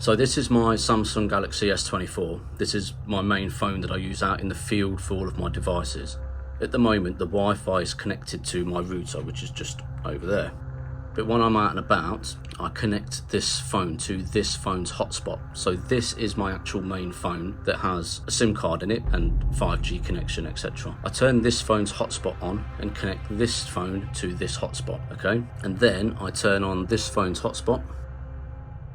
So this is my Samsung Galaxy S24. This is my main phone that I use out in the field for all of my devices. At the moment, the Wi-Fi is connected to my router, which is just over there. But when I'm out and about, I connect this phone to this phone's hotspot. So this is my actual main phone that has a SIM card in it and 5G connection, etc. I turn this phone's hotspot on and connect this phone to this hotspot, okay? And then I turn on this phone's hotspot,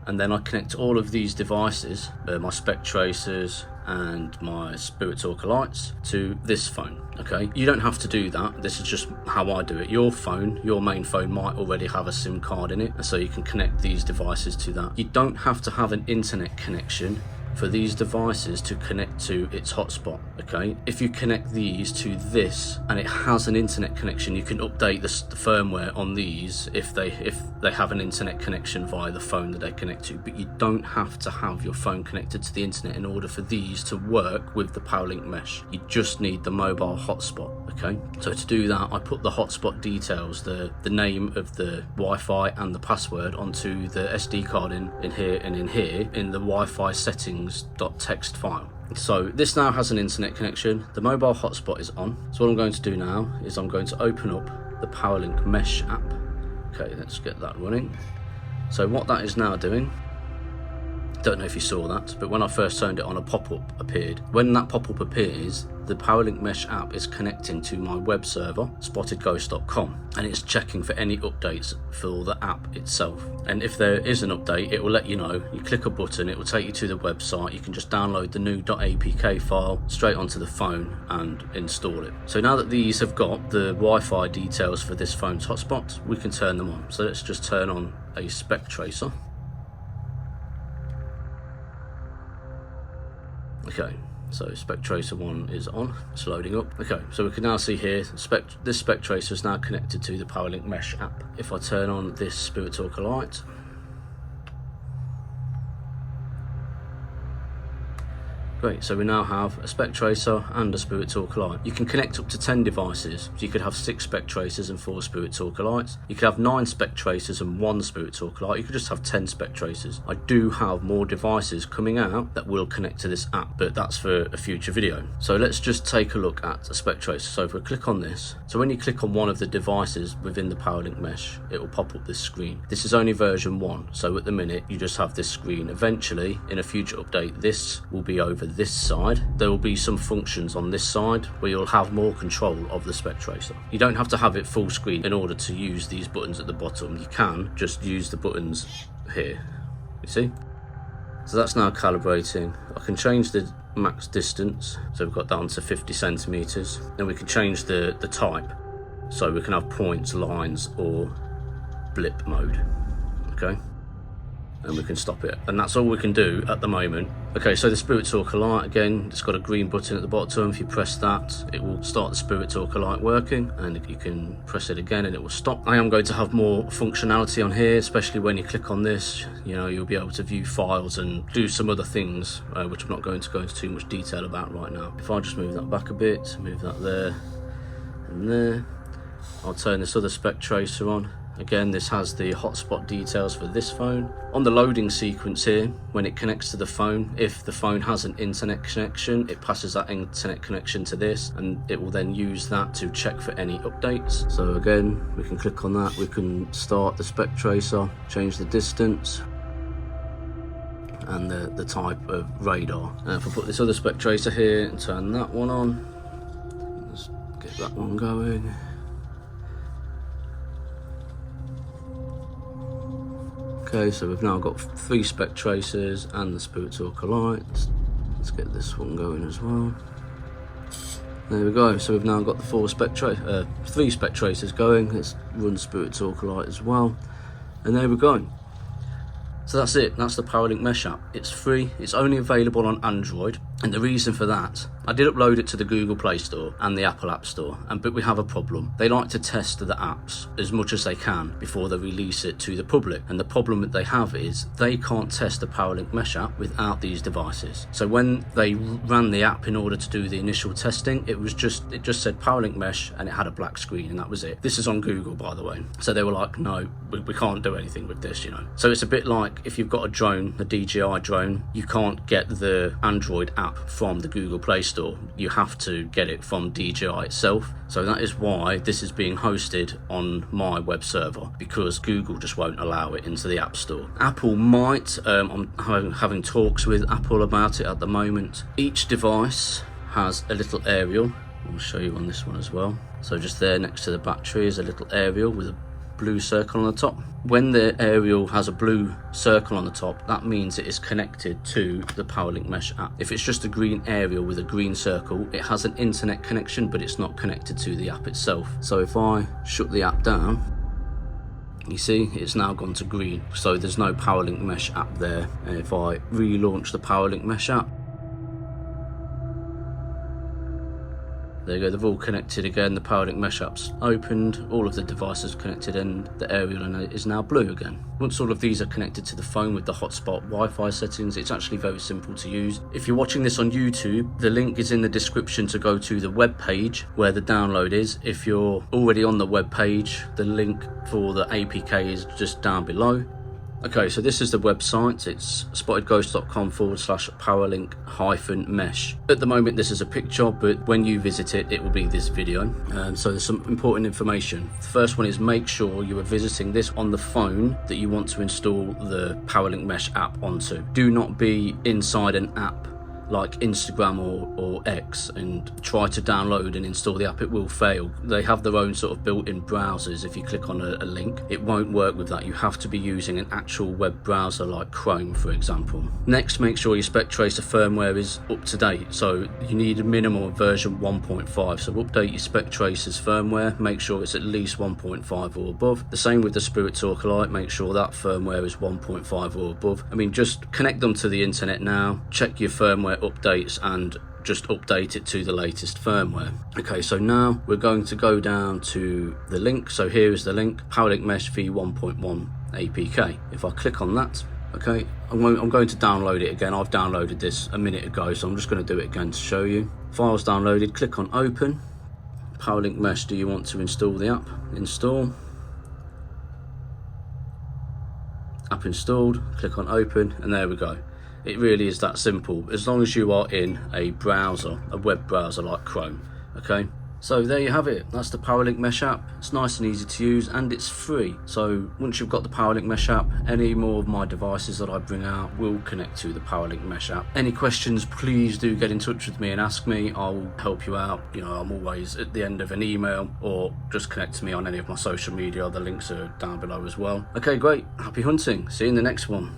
and then I connect all of these devices, my SpecTracers and my SpecTracer Lites, to this phone, okay? You don't have to do that. This is just how I do it. Your phone, your main phone, might already have a SIM card in it, and so you can connect these devices to that. You don't have to have an internet connection for these devices to connect to its hotspot, okay? If you connect these to this and it has an internet connection, you can update the firmware on these if they have an internet connection via the phone that they connect to, but you don't have to have your phone connected to the internet in order for these to work with the ParaLink-Mesh. You just need the mobile hotspot, okay? So to do that, I put the hotspot details, the name of the Wi-Fi and the password onto the SD card in here and in here in the Wi-Fi settings.txt file. So this now has an internet connection. The mobile hotspot is on. So what I'm going to do now is I'm going to open up the ParaLink-Mesh app. Okay, let's get that running. So what that is now doing, don't know if you saw that, but when I first turned it on, a pop-up appeared. When that pop-up appears, the ParaLink-Mesh app is connecting to my web server, spottedghost.com, and it's checking for any updates for the app itself. And if there is an update, it will let you know. You click a button, it will take you to the website. You can just download the new .apk file straight onto the phone and install it. So now that these have got the Wi-Fi details for this phone's hotspot, we can turn them on. So let's just turn on a SpecTracer. Okay, so SpecTracer 1 is on, it's loading up. Okay, so we can now see here, this SpecTracer is now connected to the ParaLink-Mesh app. If I turn on this SpecTracer Lite, great, so we now have a SpecTracer and a SpecTracer Lite. You can connect up to 10 devices. So you could have 6 SpecTracers and 4 SpecTracer Lites. You could have 9 SpecTracers and 1 SpecTracer Lite. You could just have 10 SpecTracers. I do have more devices coming out that will connect to this app, but that's for a future video. So let's just take a look at a SpecTracer. So if we click on this, so when you click on one of the devices within the ParaLink-Mesh, it will pop up this screen. This is only version 1, so at the minute you just have this screen. Eventually, in a future update, this will be over this side. There will be some functions on this side where you'll have more control of the SpecTracer. You don't have to have it full screen in order to use these buttons at the bottom. You can just use the buttons here, you see? So that's now calibrating. I can change the max distance, so we've got down to 50 centimeters. Then we can change the type, so we can have points, lines, or blip mode, okay? And we can stop it, and that's all we can do at the moment. Okay, so the SpecTracer Lite, again, it's got a green button at the bottom. If you press that, it will start the SpecTracer Lite working, and you can press it again and it will stop. I am going to have more functionality on here, especially when you click on this. You know, you'll be able to view files and do some other things, which I'm not going to go into too much detail about right now. If I just move that back a bit, move that there and there, I'll turn this other SpecTracer on. Again, this has the hotspot details for this phone. On the loading sequence here, when it connects to the phone, if the phone has an internet connection, it passes that internet connection to this, and it will then use that to check for any updates. So again, we can click on that, we can start the SpecTracer, change the distance, and the type of radar. And if I put this other SpecTracer here and turn that one on, let's get that one going. Okay, so we've now got 3 SpecTracers and the SpecTracer Lite. Let's get this one going as well. There we go. So we've now got the 3 SpecTracers going. Let's run SpecTracer Lite as well. And there we go. So that's it. That's the ParaLink-Mesh app. It's free. It's only available on Android. And the reason for that I did upload it to the Google Play Store and the Apple App Store, but we have a problem. They like to test the apps as much as they can before they release it to the public, and the problem that they have is they can't test the ParaLink-Mesh app without these devices. So when they ran the app in order to do the initial testing, it just said ParaLink-Mesh and it had a black screen, and that was it. This is on Google, by the way. So they were like, no, we can't do anything with this, you know. So it's a bit like if you've got a drone, a DJI drone, you can't get the Android app from the Google Play Store. You have to get it from DJI itself. So that is why this is being hosted on my web server, because Google just won't allow it into the App Store. Apple might. I'm having talks with Apple about it at the moment. Each device has a little aerial. I'll show you on this one as well. So just there next to the battery is a little aerial with a blue circle on the top. When the aerial has a blue circle on the top, that means it is connected to the ParaLink-Mesh app. If it's just a green aerial with a green circle, it has an internet connection, but it's not connected to the app itself. So if I shut the app down, you see it's now gone to green, so there's no ParaLink-Mesh app there. And if I relaunch the ParaLink-Mesh app, there you go, they've all connected again. The ParaLink-Mesh app's opened, all of the devices connected, and the aerial is now blue again. Once all of these are connected to the phone with the hotspot Wi-Fi settings, it's actually very simple to use. If you're watching this on YouTube, the link is in the description to go to the web page where the download is. If you're already on the web page, the link for the APK is just down below. Okay, so this is the website. It's spottedghost.com/ParaLink-Mesh. At the moment, this is a picture, but when you visit it, it will be this video. So there's some important information. The first one is make sure you are visiting this on the phone that you want to install the ParaLink-Mesh app onto. Do not be inside an app like Instagram or X and try to download and install the app. It will fail. They have their own sort of built-in browsers. If you click on a link, it won't work with that. You have to be using an actual web browser like Chrome, for example. Next, make sure your SpecTracer firmware is up to date. So you need a minimum of version 1.5. So update your SpecTracer's firmware. Make sure it's at least 1.5 or above. The same with the Spirit Talker Lite. Make sure that firmware is 1.5 or above. I mean, just connect them to the internet now. Check your firmware updates and just update it to the latest firmware. Okay, so now we're going to go down to the link. So here is the link, ParaLink-Mesh v1.1 APK. If I click on that, okay, I'm going to download it again. I've downloaded this a minute ago, so I'm just going to do it again to show you. Files downloaded, click on open. ParaLink-Mesh, do you want to install the app? Install. App installed, click on open, and there we go. It really is that simple, as long as you are in a browser, a web browser like Chrome. Okay, so there you have it. That's the ParaLink-Mesh app. It's nice and easy to use, and it's free. So once you've got the ParaLink-Mesh app, any more of my devices that I bring out will connect to the ParaLink-Mesh app. Any questions, please do get in touch with me and ask me. I'll help you out. You know, I'm always at the end of an email, or just connect to me on any of my social media. The links are down below as well. Okay, great. Happy hunting. See you in the next one.